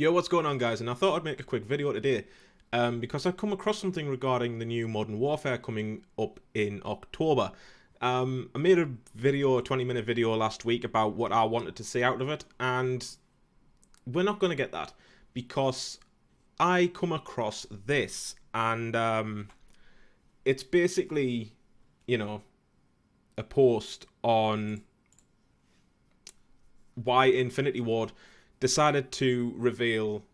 Yo, what's going on, guys? And I thought I'd make a quick video today because I've come across something regarding the new Modern Warfare coming up in October. I made a video, a 20-minute video last week about what I wanted to see out of it, and we're not going to get that because I come across this, and it's basically, a post on why Infinity Ward decided to reveal,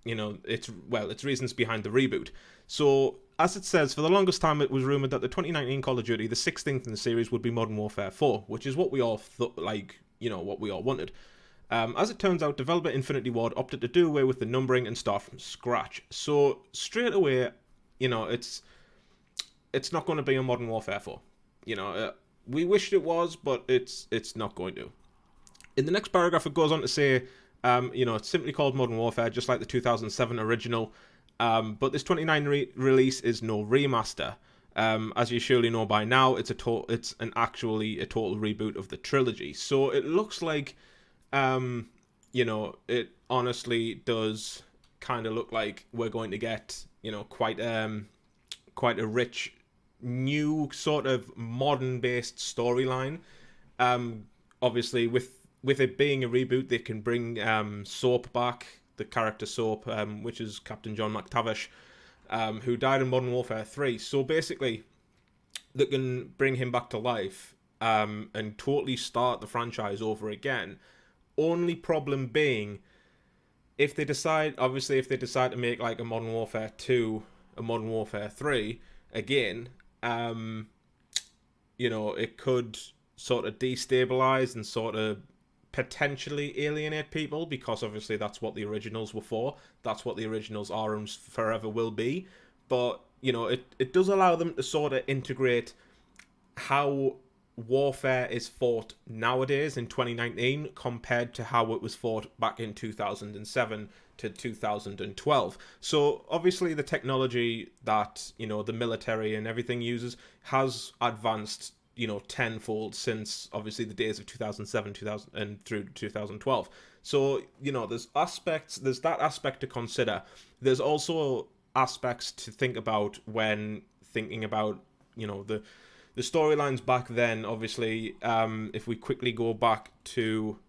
its reasons behind the reboot. So, as it says, for the longest time it was rumored that the 2019 Call of Duty, the 16th in the series, would be Modern Warfare 4, which is what we all thought, what we all wanted. As it turns out, developer Infinity Ward opted to do away with the numbering and start from scratch. So, straight away, it's not going to be a Modern Warfare 4. We wished it was, but it's not going to. In the next paragraph, it goes on to say, it's simply called Modern Warfare, just like the 2007 original. But this 29 release is no remaster. As you surely know by now, it's actually a total reboot of the trilogy. So it looks like, it honestly does kind of look like we're going to get, quite a rich, new sort of modern-based storyline. Obviously, with it being a reboot, they can bring Soap back, the character Soap, which is Captain John McTavish, who died in Modern Warfare 3. So basically, they can bring him back to life and totally start the franchise over again. Only problem being, if they decide to make like a Modern Warfare 2, a Modern Warfare 3 again, it could sort of destabilize and sort of potentially alienate people, because obviously that's what the originals were for. That's what the originals are and forever will be. But, it does allow them to sort of integrate how warfare is fought nowadays in 2019 compared to how it was fought back in 2007 to 2012. So obviously the technology that, the military and everything uses has advanced tenfold since obviously the days of 2007, 2000 and through 2012. So, there's that aspect to consider. There's also aspects to think about when thinking about, the storylines back then. Obviously, if we quickly go back to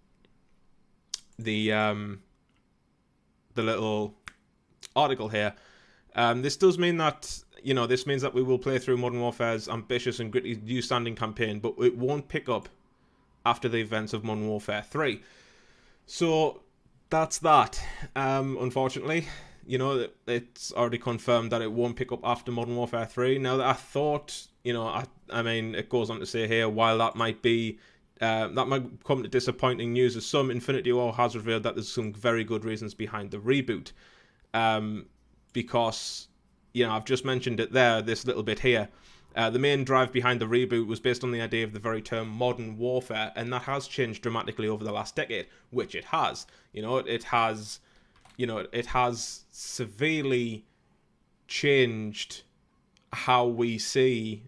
the little article here, this does mean that this means that we will play through Modern Warfare's ambitious and gritty new standing campaign, but it won't pick up after the events of Modern Warfare 3. So that's that. Unfortunately, it's already confirmed that it won't pick up after Modern Warfare 3. Now, that I thought, I mean, it goes on to say here, while that might come to disappointing news to some, Infinity Ward has revealed that there's some very good reasons behind the reboot. Because I've just mentioned it there, this little bit here. The main drive behind the reboot was based on the idea of the very term modern warfare, and that has changed dramatically over the last decade, which it has. It has severely changed how we see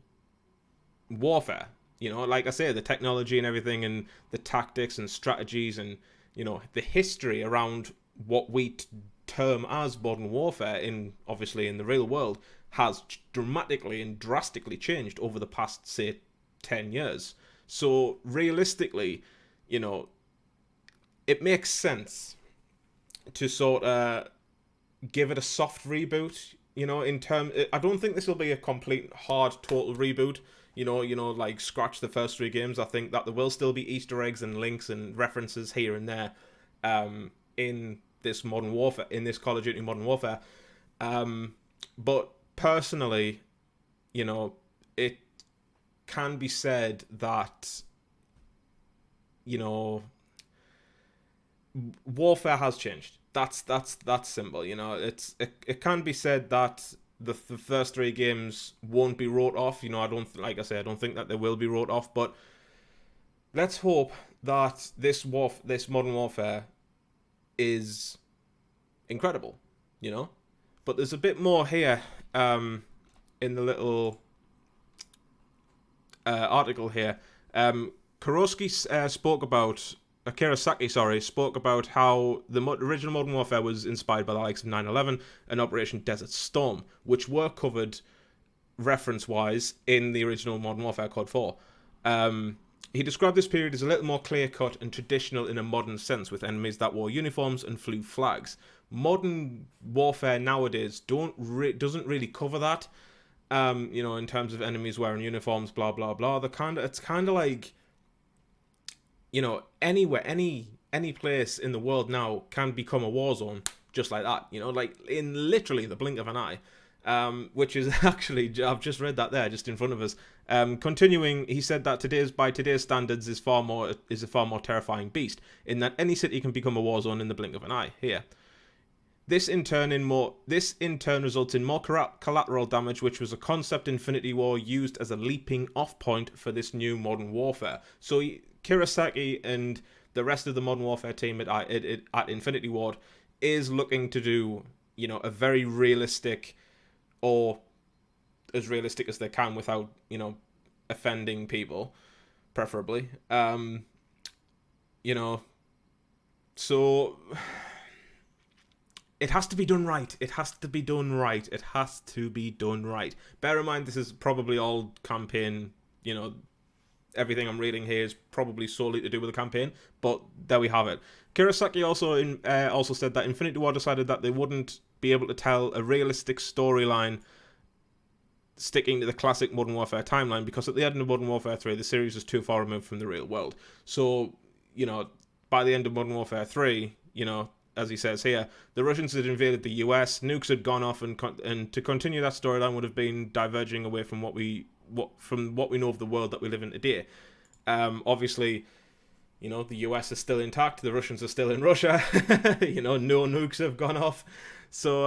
warfare. Like I say, the technology and everything, and the tactics and strategies, and the history around what we term as modern warfare obviously in the real world has dramatically and drastically changed over the past, say, 10 years. So realistically, it makes sense to sort of give it a soft reboot. I don't think this will be a complete hard total reboot. Like scratch the first three games. I think that there will still be Easter eggs and links and references here and there in this Modern Warfare, in this Call of Duty Modern Warfare. But personally, it can be said that, warfare has changed. That's simple. It can be said that the first three games won't be wrote off. I don't think that they will be wrote off. But let's hope that this Modern Warfare is incredible, But there's a bit more here in the little article here. Kurowski spoke about Kirasaki, spoke about how the original Modern Warfare was inspired by the likes of 9/11 and Operation Desert Storm, which were covered reference-wise in the original Modern Warfare COD 4. He described this period as a little more clear-cut and traditional in a modern sense, with enemies that wore uniforms and flew flags. Modern Warfare nowadays doesn't really cover that. In terms of enemies wearing uniforms, blah blah blah. It's kind of like, anywhere, any place in the world now can become a war zone just like that. Like in literally the blink of an eye. Which is actually, I've just read that there, just in front of us. Continuing, he said that by today's standards is a far more terrifying beast, in that any city can become a war zone in the blink of an eye. Here, this in turn results in more collateral damage, which was a concept Infinity War used as a leaping off point for this new Modern Warfare. So Kirasaki and the rest of the Modern Warfare team at Infinity Ward is looking to do, a very realistic, or as realistic as they can without, offending people, preferably. So it has to be done right. It has to be done right. It has to be done right. Bear in mind, this is probably all campaign, everything I'm reading here is probably solely to do with the campaign, but there we have it. Kirasaki also said that Infinity War decided that they wouldn't be able to tell a realistic storyline sticking to the classic Modern Warfare timeline, because at the end of Modern Warfare 3, the series is too far removed from the real world. So, by the end of Modern Warfare 3, as he says here, the Russians had invaded the US, nukes had gone off, and to continue that storyline would have been diverging away from what we know of the world that we live in today. Obviously, the US is still intact, the Russians are still in Russia, no nukes have gone off. So,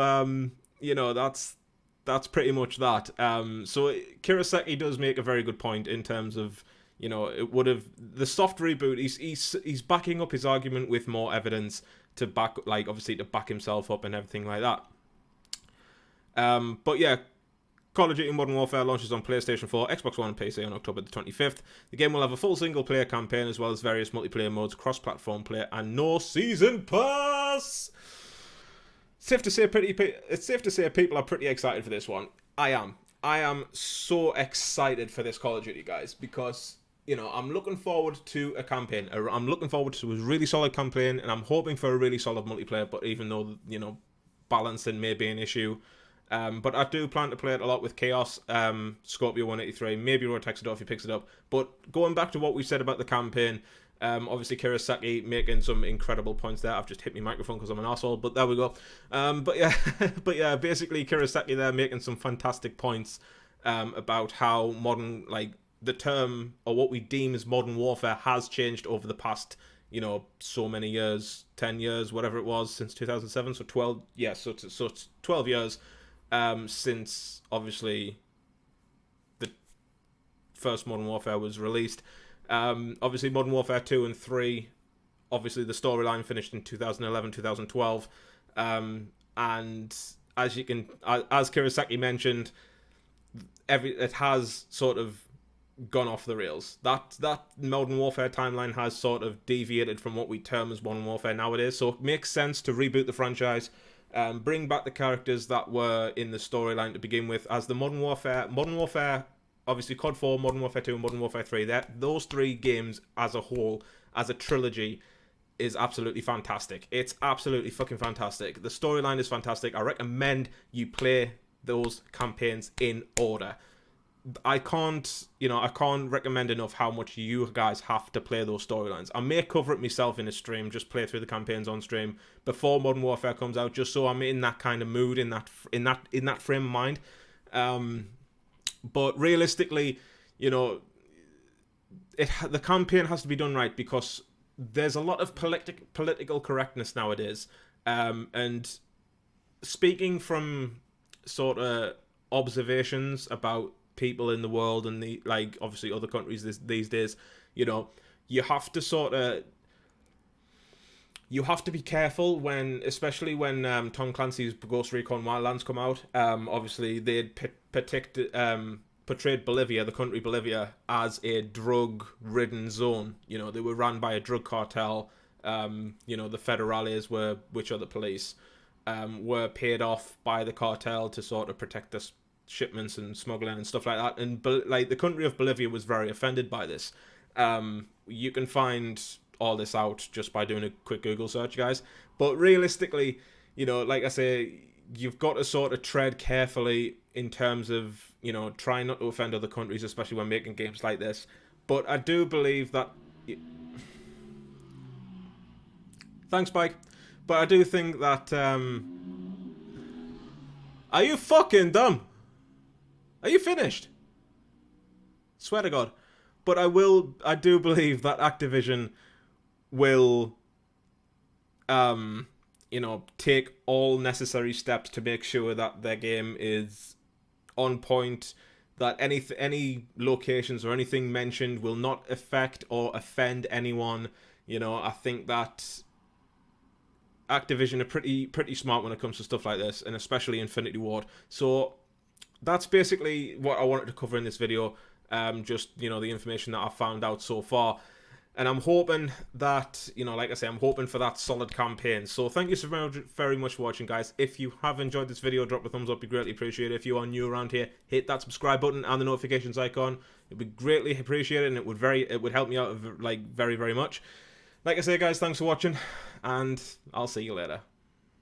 that's pretty much that. So Kirasaki does make a very good point in terms of, it would have, the soft reboot, he's backing up his argument with more evidence to back himself up and everything like that. But yeah, Call of Duty Modern Warfare launches on PlayStation 4, Xbox One and PC on October the 25th. The game will have a full single-player campaign as well as various multiplayer modes, cross-platform play, and no season pass. It's safe to say people are pretty excited for this one. I am so excited for this Call of Duty, guys, because, I'm looking forward to a campaign. I'm looking forward to a really solid campaign, and I'm hoping for a really solid multiplayer, but even though, balancing may be an issue. But I do plan to play it a lot with Chaos, Scorpio 183, maybe Rotexidor if he picks it up. But going back to what we said about the campaign, obviously Kirasaki making some incredible points there. I've just hit my microphone because I'm an arsehole, but there we go. But yeah, basically Kirasaki there making some fantastic points about how modern, the term, or what we deem as modern warfare, has changed over the past, so many years, 10 years, whatever it was, since 2007, so 12, yeah, so it's 12 years since, obviously, the first Modern Warfare was released. Obviously, Modern Warfare 2 and 3, obviously the storyline finished in 2011, 2012, and as Kirasaki mentioned, it has sort of gone off the rails. That Modern Warfare timeline has sort of deviated from what we term as Modern Warfare nowadays, so it makes sense to reboot the franchise, bring back the characters that were in the storyline to begin with, as the Modern Warfare, obviously COD 4, Modern Warfare 2, and Modern Warfare 3, those three games as a whole, as a trilogy, is absolutely fantastic. It's absolutely fucking fantastic. The storyline is fantastic. I recommend you play those campaigns in order. I can't recommend enough how much you guys have to play those storylines. I may cover it myself in a stream, just play through the campaigns on stream before Modern Warfare comes out, just so I'm in that kind of mood, in that frame of mind. But realistically, the campaign has to be done right, because there's a lot of political correctness nowadays. And speaking from sort of observations about people in the world and obviously other countries these days, you have to be careful especially when Tom Clancy's Ghost Recon Wildlands come out. Obviously they'd put portrayed Bolivia, the country Bolivia, as a drug-ridden zone. You know, they were run by a drug cartel. You know, the federales were, which are the police, were paid off by the cartel to sort of protect the shipments and smuggling and stuff like that. And like the country of Bolivia was very offended by this. You can find all this out just by doing a quick Google search, guys. But realistically, you know, like I say, you've got to sort of tread carefully in terms of, you know, trying not to offend other countries, especially when making games like this. But I do believe that... Thanks, Spike. But I do think that... Are you fucking dumb? Are you finished? Swear to God. But I do believe that Activision will... you know, take all necessary steps to make sure that their game is on point, that any locations or anything mentioned will not affect or offend anyone. You know, I think that Activision are pretty smart when it comes to stuff like this, and especially Infinity Ward. So that's basically what I wanted to cover in this video. Just, you know, the information that I've found out so far. And I'm hoping that, you know, like I say, I'm hoping for that solid campaign. So thank you so very much for watching, guys. If you have enjoyed this video, drop a thumbs up. It'd be greatly appreciated. If you are new around here, hit that subscribe button and the notifications icon. It'd be greatly appreciated, and it would help me out like very much. Like I say, guys, thanks for watching, and I'll see you later.